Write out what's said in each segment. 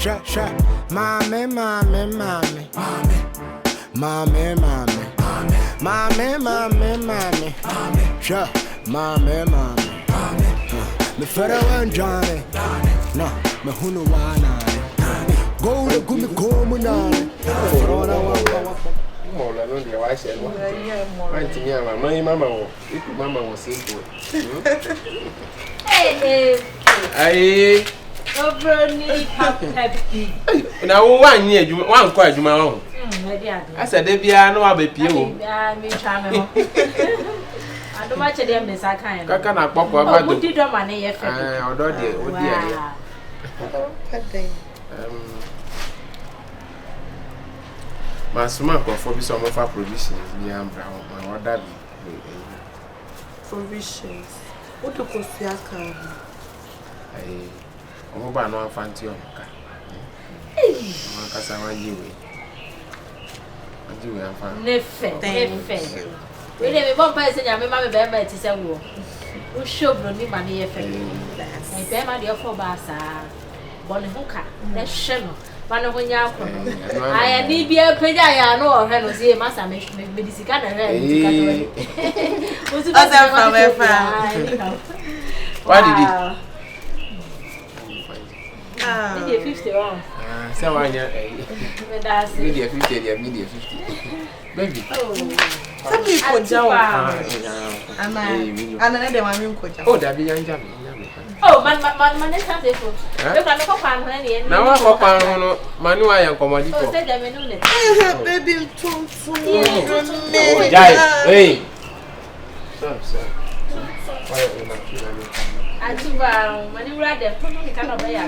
Mommy. Sure, mommy. Me fed around Johnny. No, me who know why. Go to Gumi Comunani. Mola no dia wa se no. Anti mi ama mama wo. Iku mama wo simple. Ai. Obroni happy. Na wo wan ni adwuma, wan kọ adwuma ho. Asa de bia no abepie wo. Ah, me twa me ho. Ado ma che dem nsa kan. Kaka na kpọkọ agado. Odi do ma ne ye fe. Odo de odi ya. Masuma for bi so mo fa provisions ni ambra o order bi provisions what to cost ya ka ai o ba no afanti o ka ma ka sa wa yiwe ajiwe afa nefe we dey me bon pa se nya me ma me be ma ti se wo o shobro ni ma ne ye fe ai be ma de ofo ba sa bon ho ka na hwe no Mano honya akono. Aya ni bia peja ya no ohwe no se masa me disika na hwe disika to. Usu ba sa from What did it? Did 50 wrong. Say one ya. Media 50 dia media 50. Baby. Some people jaw. Ana de mami nkoja. Oh, da bi yanja. Oh, man is not able. Look at the copan when he now I hope I know Manu I am commodity. Oh, said them in baby too. Hey. Sir. I do when you rather cannot be. I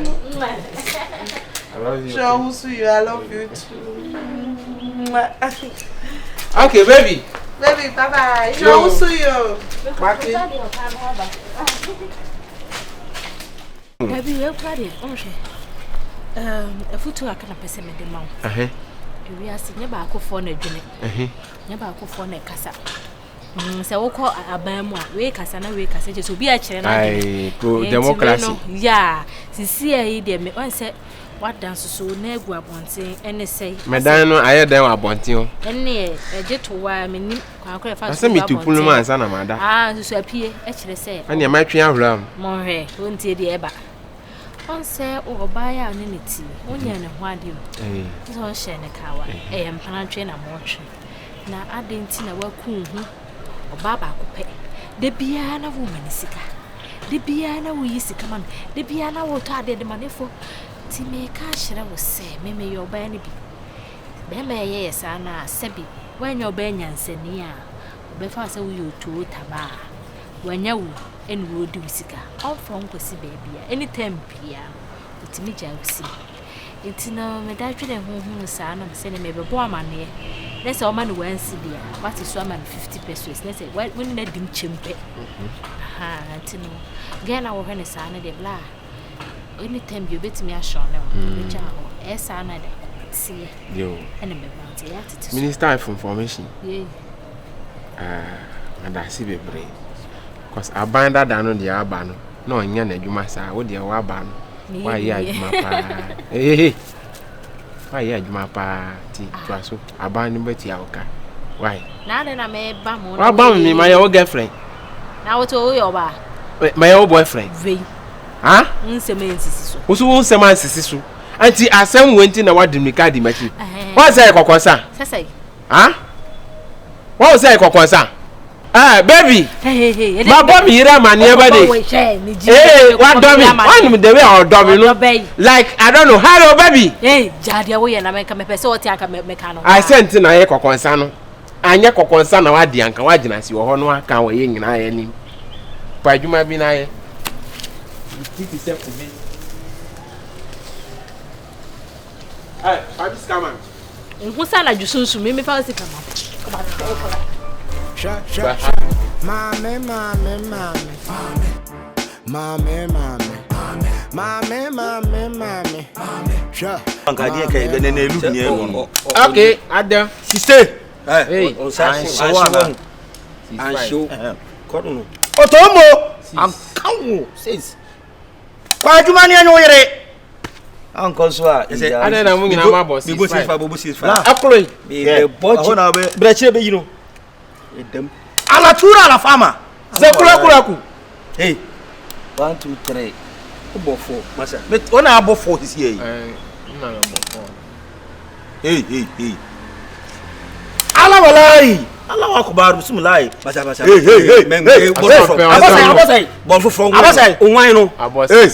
love you. Sure, who you? I love you too. Okay, baby. Baby, bye-bye. Sure, who you? Baby, you're proud. A photo I can person in the mouth. We are seeing about a phone a drink. Never a phone a cassa. So, call a bam, wake us and awake us. It will be a chair. I pro democracy. Yeah, sincere, dear me. One said, what dance so never upon saying any say. Madame, I had them about you. And near a jet to wire me. I sent me to pull my son, Amanda. Ah, so appear, actually say. And you might try ram. More hair, won't see the ever. On say, or buy an unity, only an one you. So share a cow, and plantrain and watching. Now I didn't see a work cool, or Baba could pay. The piano woman is sick. The piano we used to come on. The piano will tie the money for. Timmy cash, I will say, maybe your banny be. Bema, yes, Anna, Sebi, when your banyan senia, before so you to Taba. When you and would do sika, all from Pussy baby, any time, Pia, with me, Josie. It's no, my dad and home, son, I'm sending me a boy money. Let's all man once dear. What is 150 pesos? Let's say, when let him chimpe. Ah, Tino. Again, our honey son, de blah. Anytime you bet me a shot now, which are as another. See, you and a Minister of Information. Yeah. And I see the brain. Because I bind that down on the Abano. No, in Yana, you must say, what the Waban. Why, yeah, my pa. Hey, why, yeah, my pa, tea, so I bind him with Yauka. Why? Now then, I may bam. What about me, my old girlfriend? Now, what's all your bar? My old boyfriend. Huh? Who's won't say my sister? Auntie, I some went in a word in the card. What's that, Cocosa? Huh? What was that, Cocosa? Ah, baby. Hey, my baby, you're my neighbor. Hey, what dummy? One with the way or dummy, like, I don't know. Hello, baby. Hey, Jadia, we and I make a pessoa, I sent in a Coconsano. I never concern about the uncle, what did I see? Or no, I can't wait in I any. But you might be nice. Keep yourself to me. I'm coming. Who's that? You soon to me, if I was to come up. Shut. Mommy. Shut. Okay, Adam. She said, hey, I show. Otomo. I'm coming. Says. Quite money, I know it. Uncle Swa, I don't know when I'm about to say for Apple. The boy, Breccia, you know. Alatura la fama. Zakuraku. Hey, 1, 2, 3. About 4, Massa. But on about 4 is here. Hey. Allah Allah akbar bismillah basa hey bon from abasa onwan no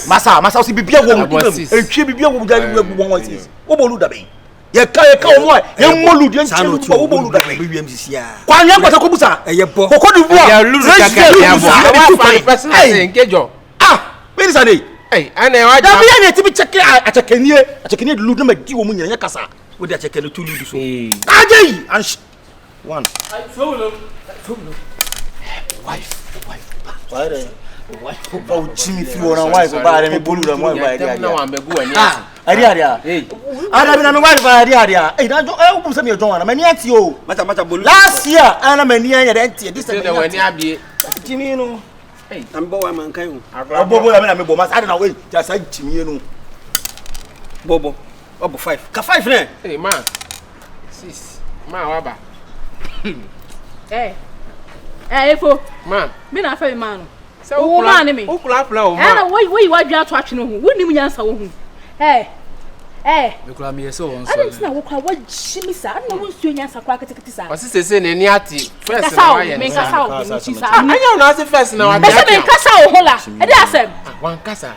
masa si bibia wo etwe bibia wo wo wo bolu da be ye ka wo ye molu de ntwe wo bolu da be bibia msisia kwa nya kwata ko busa ye bo kokodi bua ya lulu kaka ya bo hey nkejo where is ane hey ane wa da bia ne tibi cheke achekenie de lulu na magi wo munya nya kasa wo de achekenie to lulu so ajei and 1 sobolo wife oh Jimmy fi wona wife ba re me bolu da mo ba ri na wa mbegu ani ari ara bi na no wife ari eh na o bu se me jon wana mani ati o mata bolu last year ana mani ya de enti this time na wani abie Jimmy no hey am bo wa man kan o bobo ya me na me bo ma sa na we ja sa Jimmy no bobo obo 5 ka 5 ne hey man 6 man wa ba Efo. Man. Me na fa man. Se o man ni me. O kula o man. Na we wa dwa to atwe no hu. Woni mu nyansa wo hu. Me kula me yeso won so. Ade tina wo kwa wa jimi sa. Na wo nsuo nyansa kwa ketekete sa. O si sese ne ni ati. First na wa ye. Me kasa wo chi sa. Anya na ase first na wa de. Me kasa wo hola. Ade asem. Wan kasa.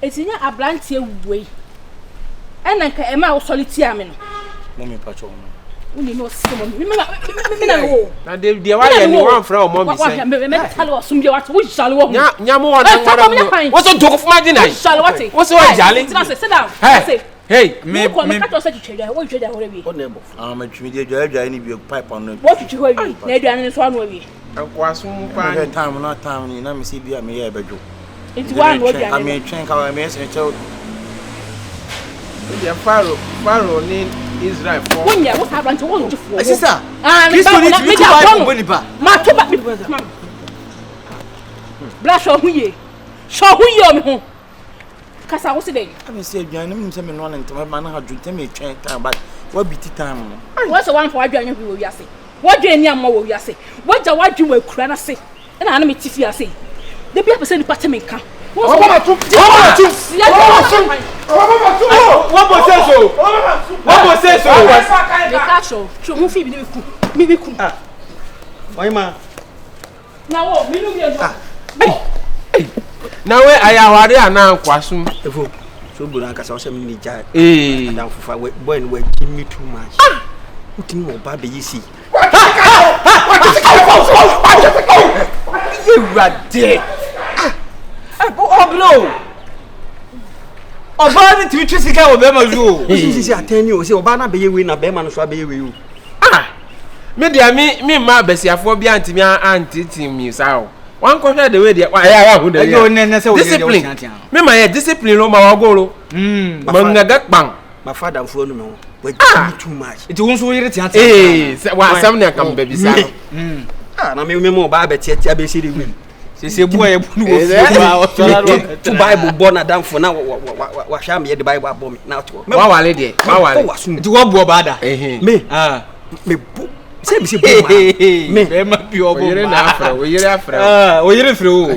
Etinya ablantie wuwe. Ena nka ema wo soliti ame no. Mommy pacho. Uni no simo mi na wo na de wa ye ni wan fra o mommy say me tale wo sumje wat wo jale wo nya mo wona ngara wo so doko fuma di nai jale wat wo so jale sit down hey me ka to say twetwe wo twetwe ho rewi o ne bo ma twimi de dwa ni bi pipe on no wo twetwe ho rewi na aduane ni so anu rewi akwa sum pa ni time ni na me see bi am ye bejo enti wa anu aduane am me twen ka me se chew ya faro ni Israel for wonya wo sa branch wo njufo sister Kristo ni timi to ba nipa ma to ba bla so huye o me ho kasa wo se dey am se aduane me se me no na ntama ma na hadu ntama twen time but what biti time no wo se wan for aduane hu wo wiase wo dwen ni amma wo wiase wo ja wadwe wa kura na se na me tifi ase de bia pese ni pate me nka What say so? Show mu fi bi me ku. Why ma? Na wo, mi nu bi na we ayaware ana kwasum. Efo. So bu na kasa o se me ni ja. Dan fufa boy no we give me too much. Utin wo ba be yisi. You rade. Oblo. Oba ni twi sika wo be ma ju o. Sisi atani o se oba na be yewe na be ma no so be yewe o. Me dia me ma besiafo bi antimi antiti mi sa o. Wan ko hwe de we dia ya hu de. Discipline. Me ma ye discipline lo ma wa goro. Ma ngaga kpan. Ma father mfo no me ho. We give too much. It won so yire tia. Wa asam ne kam be bi sa. Na me mo ba be tia be si de win. Se bua ye bunu wo to Bible born Adam for now wa hwa me the Bible abom na to wa wale de wa wale ti wo bua bada me bu se bi se bu me be ma bi obo yire na afra wo yire afra wo yire fre o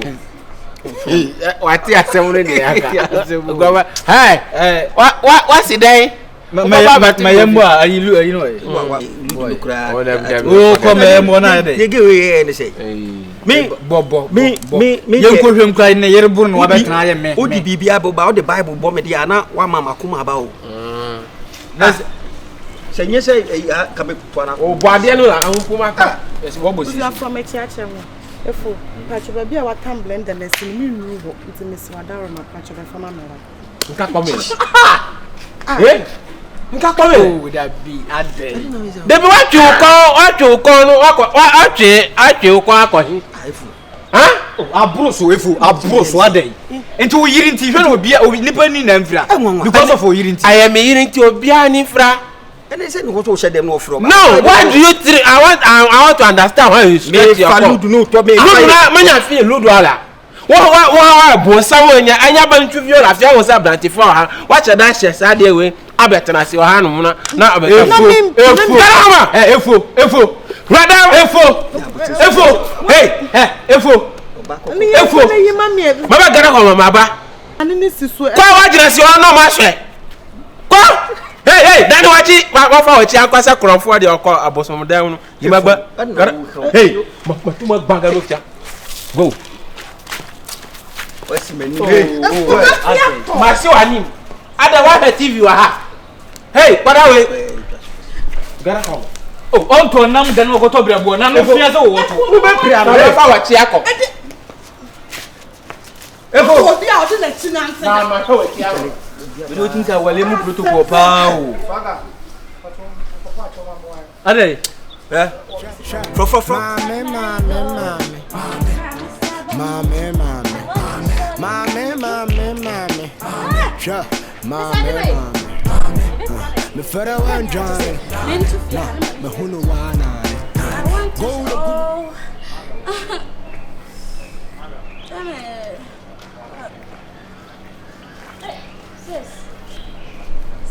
wa ti asem ne de aka gwa wa si dai ma yembo ayi no boy o ko me mo na de ye ge we ne say me bobo me yenko hwem kwa ne yere buru no wa betena ye me o di bibia bo ba o the Bible bo me dia na wa mama kuma ba o na senye say ka be twana o bo ade no la ahukuma ka wo bo si you are from Etiache mo efo pacho ba bia wa tam blender na sin mi nuru ho nti me si wadaro na pacho ba fama mera nka come nka come oh that be ade de bi wa chu ko no wa atwe ko akohi aburo so ade enti wo yiri nti hwe no bia nipa ni na mfira because of wo yiri nti I am yiri nti obia ni fra and they say no go share them no from no why do you think I want to understand why you stress your do no to me no manya feel lodo ala Wa bo samonya anya ban twivio la fia wo sa branch for ha. Wa che da hye sa de we abetena se ha no na efo Radam efo efo Baba gara ko mama ba ani ni siso kwa wa jira si ono ma hwe kwa hey dani wachi wa fa wachi akwasa kronfo de okọ abosom dan no yimagba hey ma gbanga no fia go what's many ma si wa nim ada wa TV wa ha hey para we gara ko on to nam dan ko to brabo na no fia so wo to wo be pria na fa wachi akọ efo obi a odi na chinante na ma fa wachi akọ we don't think that wale mu protocol pa o ade fro Mame. Me fera wan Johnny. Me hunu wana. Go.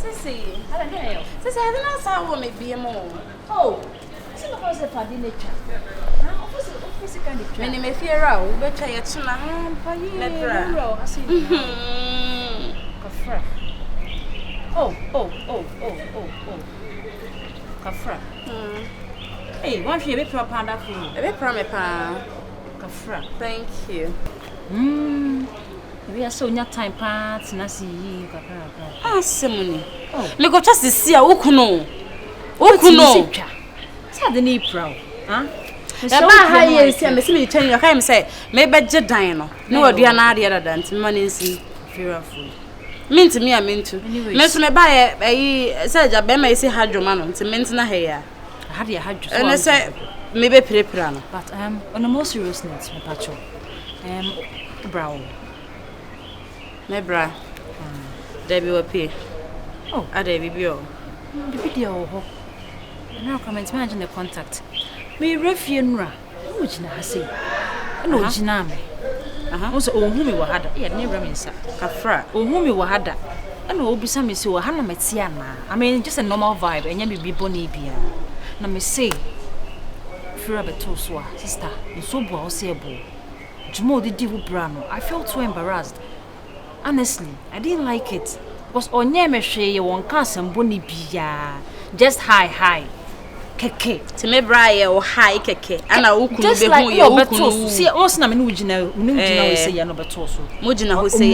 Sissy, I don't know how me be more. Oh, see the house of the nature. Many may fear out, but I at Oh. Kafra. Hey, why should you be proper that food? A bit proper. Kafra. Thank you. We are so near time parts, Nasi. Ah, Simony. Look at just to see a Ukuno. Say the knee proud. Huh? Miss me tell you, I say, maybe Jedino. No, do you not the other than money see fearful. Mean to me, I mean to. Miss me buy a said a bema is a hydroman to maintain a hair. How do you hydro? And I say, maybe pre-prano. But on a more serious note, my patcho. Brown. My bra. Debbie will pay. Oh, a Debbie Bio. The video. Now come and imagine the contact. Me refuneral. Which I say. No, Jiname. Also, whom we were had. Yet never means Kafra. Or whom we were had. And will be some so Hannah Metiana. I mean, just a normal vibe, and you be Bonibia. Now, me say, Furabbe Toswa, sister, and so well, say a bull. Jumo the Divu Brano. I felt so embarrassed. Honestly, I didn't like it. Was on Yameshe, you won't cast some Bonibia. Just high. Keke. To me, Briar or high keke. And I will just like your betos. See, also, I'm Mujina, say, you're not betoso. Mujina who say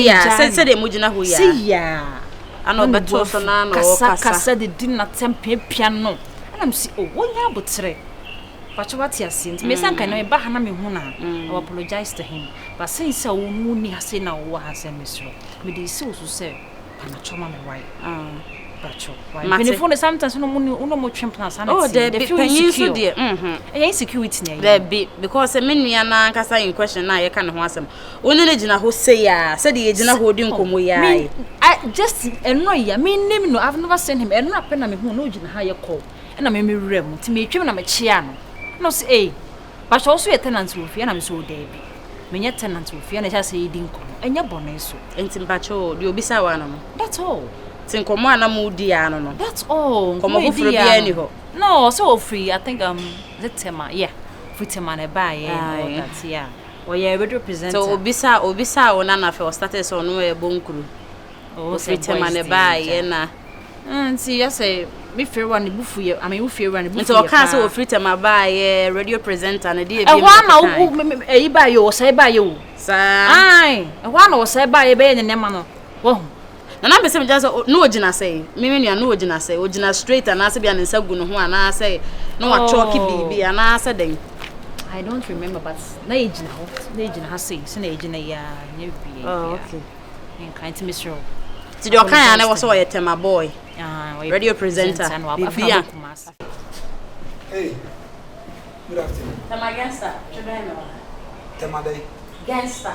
ya, said Mujina who say ya. I'm not betoso, or Cassa did not temper piano. And I'm see, oh, 1 year but 3. But what you seen, Miss Anka, no, Bahanami Huna. I apologize to him. But since so moony has seen now what has said, Mr. With the souls who say, Panachoma, my wife. But sometimes no more champions. Oh, the few insecure. Insecurity. There be because a miniana cassa in question. I can't want some. Only Legina who say, said the Egina who didn't come away. I just annoy ya. Me name no, I've never sent him and not pen who knows in higher call. And I'm a room to me, trim, I'm a chiano. No, say, but also a tenant with you, and I'm so Debbie. When your tenant with you, and I just say, didn't come, and your bonnet so. And Timbacho, you'll be sour. That's all. Think of one no. That's all. Come on, free anyhow. No, so free. I think the tema, yeah. Free tema ne buy, that's yeah. Or yeah, we represent. So Obisa or Nana for status on no bone crew. Oh, free tema ne buy, yeah. And see, I say, me fear one buffy. I mean, we fear one buffy. So cancel free tema buy radio presenter and a dear. I buy you, say by you. Aye, one or say by a bay and a man. Whoa. And I'm just no Gina say, Mimmy, no Gina say, or Gina straight and I say, and so good, and I say, no, a chalky baby, and I said, I don't remember, but Nagin has said, Nagin a year, okay. And kind to Miss Rowe. To your kind, I was so a my boy, radio presenter, and hey, good afternoon. Tamagasta, Tamade, Gangster,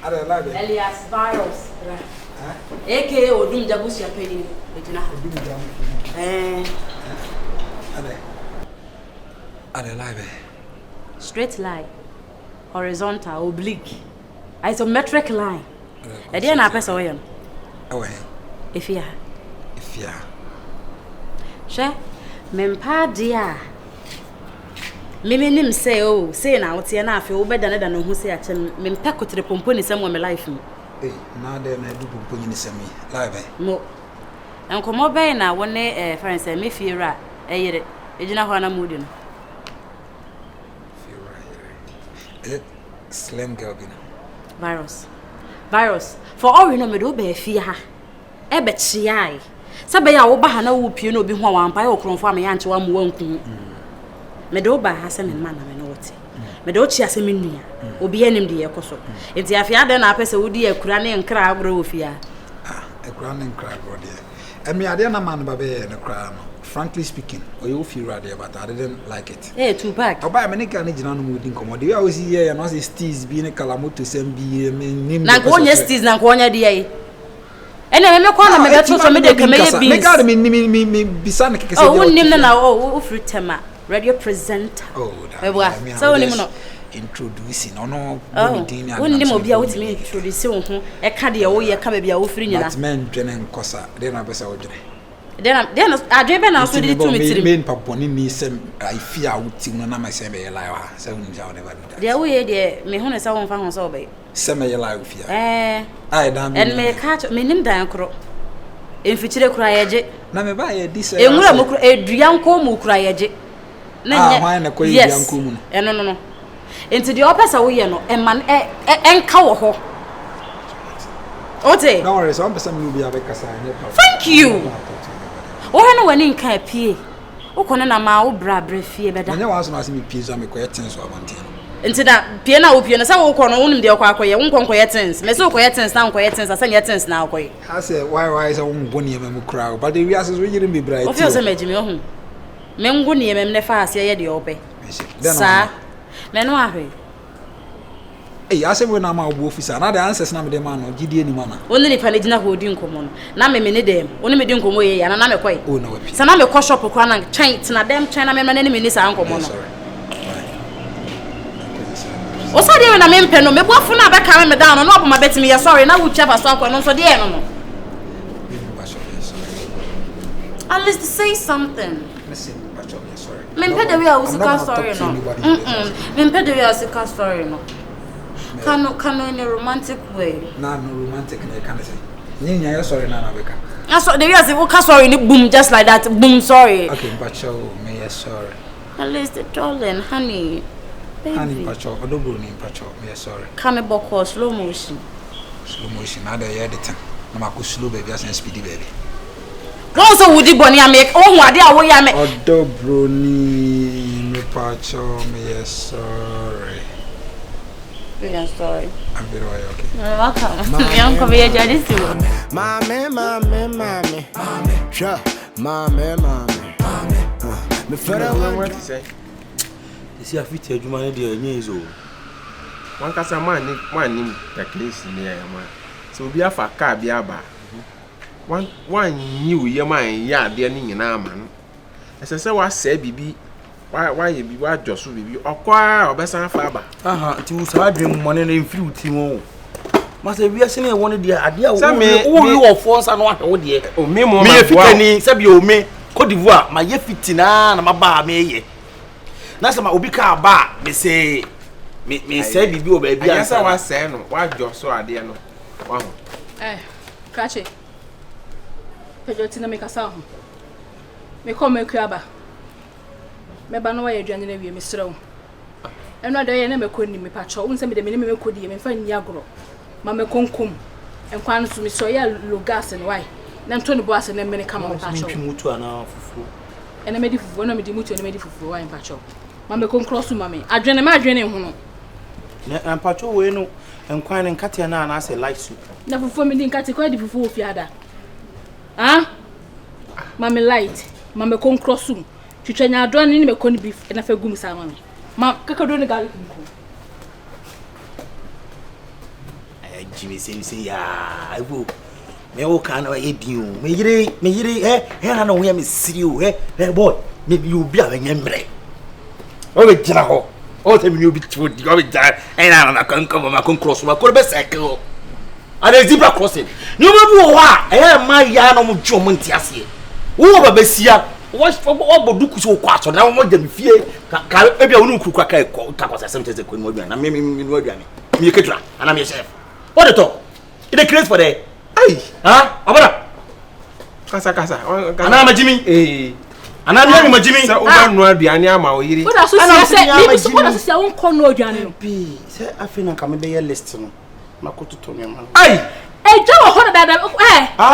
I don't like it. Elias Virus, aka Odum Jabusia Penny, I don't like it. Straight lie. horizontal, oblique. Isometric line. A dear na person way. Oh, If ya. She, mempa dear. Nim say oh, say now what's na feel better than who say at mempa to the pomponi somewhere my life. Eh, now then I do pomponi in semi. Live. Mo. And come over na one friends say me fear yere. Ejina ho na mood no. Is it slim girl gina? Virus. For all we know me do be fear ha. E be chiai. Sabe ya wo ba ha na wo pie no obi ho wampa ya okronfo am ya nche wa mo wanku. Me do ba ha se me ma na me no wote. Me do chi ase me nua. Obi anim de yekoso. Enti afia de na apese wo di akura ne nkra agro wo fia. Akura ne nkra agro de. Emi ade na man ba be ne kra no. Frankly speaking, or you feel right there, but I didn't like it. Hey, too bad. I buy a many kind of general moving commodity. I was here and I was steez being a calamoto send be name. Nankonya steez nankonya dia. Ene me kwa na me beto so me de keme beans. Me got me bisana keke. Oh, unnim na o free tema. Radio presenter. Oh, that. So unnim no. Introducing no unnim obi a wotimi introduce wo ho e ka de wo ye ka ba bia wo free nyina. But men dwene nkosa. De na pesa wo dwene. Then adwebe na so de to me tiri. Men paponi ni sem I fear wuti no na my sem be lie wa. Say unnim ja never do that. De wo ye de me hu ne sa won fa ho so be. Sem ye lie fear. Ai dan and me catch me nim dan kro. Enfichire kura yeje. Na me ba ye dis. Enwura mo kura eduan ko mo kura yeje. Na nya. Hwan na ko eduan ko mu no. No. Enti de opesa wo ye no e man enka wo ho. Ote. Don't worry, so I'm person will be abekasa. Thank you. Oh, no one in kai pie. O kono na ma wo bra fie beda. Nya wan so na se me pizza me koye tens so abanten. Enti da pie na wo pie na sa wo kono wonim de okwa akoye, wo nkonkoye tens. Me se wo koye tens na nkoye tens, asa nya tens na akoye. I say why is a won boni e me kra, but the we as we yiri me bra. O feel say me jimi ohun. Me ngo ne me ne fa ase ye de ope. Sa. Me no ahwe. Hey, I say when I'm a officer, now the answers na me de man no gidi ni mana. Only ni pa na gina ho di nkomo no. Na me ne dem. Oni me di nkomo ye ya na me kwai. Oh no we. Sa na me ko shop kwa na chain na dem chain na me na me ni sa nkomo no. O sa de na me mpe no me boafo na be ka me down no obo ma betimi ya sorry na wo chapa so akwa no so de e no. At least say something. Listen, sorry. Me mpe de we a usika story no. Me mpe de we a usika story no. Can in a romantic way. No romantic na can say. Nya sorry na beka. So the way I say okay sorry ni boom just like that boom sorry. Okay, Pacho, me sorry. At least the darling honey. Baby. Honey Pacho, odobo ni Pacho, me sorry. Come boko slow motion. Slow motion na dey editing. Na ma ko slow baby as speedy baby. Don't so woody boni make ohun ade awo ya me. Odobo ni me Pacho, me sorry. I'm sorry. I'm very okay. You're welcome. I'm coming here to see you. Mommy. Sure. Mommy. Me further what to say. You see a fit adwuma na dey anya izo. One kasa man nim the place near man. So be afa car be aba. One new ye man ya de ni nyina man. Ese se wa se bibi why you be what just bibi okwa obesan fa aba. Aha, ti usa dream money na mfiri uti mo. Mase wi ase na won de ade a wo wo force na wo de. O me mo me fitani se bi o me Cote d'Ivoire ma ye fitina na ma ba me ye. Na se ma obi ka ba me say me say bibi o ba bi asa. Asa wa say no wa just so ade no. Wa ho. Krache. Pejo tina me kasa ho. Me come kuaba. Me ba no wa ye aduane na wie me srew. Eno ade ye na me konni me pacho. Won se me de me kodi ye me fa ni agro. Ma me konkom. Enkwan so me so ya logas ne why. Na nto ne bo ase na me ne kama me pacho. Me mutu ana fufu. Ena me di fufu na me di mutu na me di fufu why pacho. Ma me konkrosu ma me. Adwene ho no. Na pacho we no enkwan ne nkate na ase light soup. Na fufu me di nkate kwa di fufu ofiada. Ah? Ma me light. Ma me konkrosu. Twitwanya adwene ne me koni beef na fa gum sa ma me. Ma kakado ne garlic nko. Jimmy say ya ibo me wo kan na ye din o me yire na no we me siri o boy me bi obi a nya mbre o be jira ho o te mi obi to di go be ja e na na kan ma kon cross ma ko be cycle and a zebra crossing no ma bi wo ha e ma ya no mo dwo mo ntiase wo ba besia wo bodu ku so kwa so na mo ja mi fie ka e bia wo no kuru ka ko ta ko sesem teze ko mo aduane na me no aduane mi ketura ana me chef what the talk it dey craze for there ai ha abara kasa ana ma jimi ana mi ma jimi se o ba no aduane ama o yiri what so say mi so what so say won ko no aduane no bi se afina ka me be ye list no makoto me ma ai Joe ho da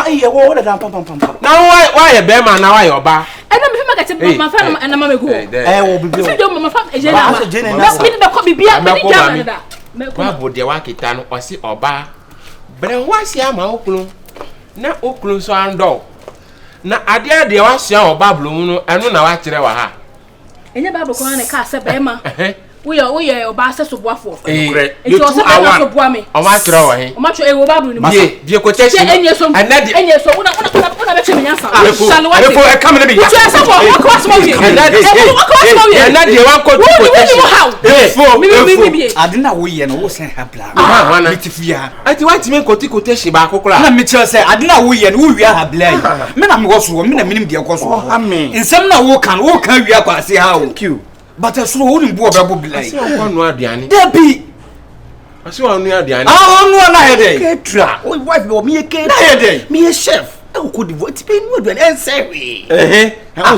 iye wo da pam na why be ma na why oba na me fema ka te ma fa na ma me go wo bibi o ma fa eje na ma me de ko bibia me di jam da ma bo de wa kita no o si oba bre wa si ama okulu na okulu so ando na ade de wa si oba blom no eno na wa kire wa ha enye bible ko na ka se be ma Uye oba se so boafo. You so boa me. O ma kire wa he. O ma cho e wo bible ni bi quotation. Enye so una be che menyansa. Salwa. Efo e kam na bi ya. Tu asa bo ko asmo wi. Na de wa ko quotation. Efo. Mi. Adina wo ye no wo sen ha bla. Mitifia. Ati wa ti me quotation ba akokora. Na mi tell say adina wo ye no wo wi ha bla yi. Me na me go so, me na minim de ko so. Amen. Nsem na wo kan wi akwase ha o. Thank you. But I saw only bo be bo bilai. Asi o no aduane. Debi. Asi o no aduane. Ah, no na he dey. Ketra. O wife be o me ke. Na he dey. Me chef. E ko di vote be no aduane en sewe.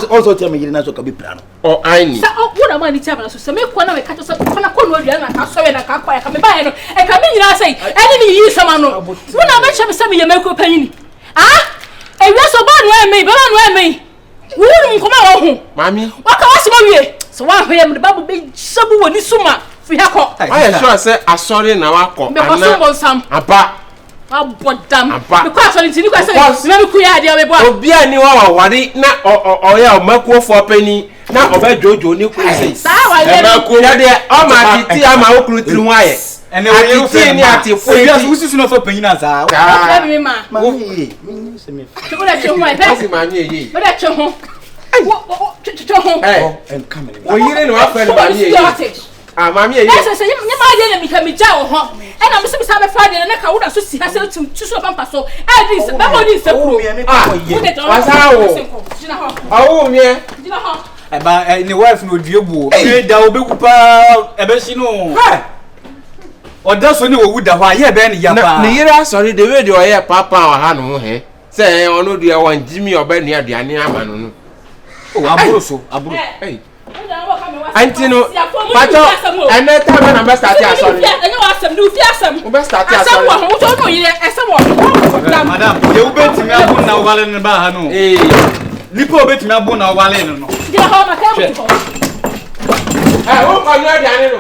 Also tell me you na so ka be plan. O aini. Sa o na ma ni tia na so se me ko na me ka so ko na ko no aduane na ka so we na ka kwa ya ka me ba he no. E ka me nyina sei. Eni ni yi sama no. Wo na me che me se me ye me ko panyini. Ah? E wi so ba no e me, ba no e me. Wo ni ko ma wo ho. Mami. Wa ka wa se ma wie. So one him the babu be sabu woni suma fi ha ko I sure say asori na wa ko ana apa abodam because asori tini ko say me ku ya dia we bo obi ani wa wari na o ya o makuo fo pani na oba jojo ni ku say sa wa ye makuo ya de o ma titi ama okuru tiri wa ye ene we you fe ni ati fo ya so usisu no fo panyina za ka me ma Mami, me se me. ko da che ho ai pe si mami ye ko da che ho And come in. o yire no afa ni mami ye ah mami ye ese se nyama ye na mi ka mi ja wo ho e na me se sa be fa de na ka wo da so si ha se tu so pampa so e di se ba mo di se kuro wasa wo jina ho awu mi jina ho e ba ni wife no due bu e da obeku pa e be si no oda so ni wo wuda ho aye be ni ya pa ni yire asori de we de o ye papa wa ha no he se onu de wan jimi oba ni aduane ama no no o aburo so aburo eh antino pato ene time na be start asori enye wa asem du fi asem o be start asori asem wo to no yire asem wo madam ye u betimi abu na wale ne ba ha no nipa obetimi abu na wale no jina ho ma ka mu wo ko no aduane no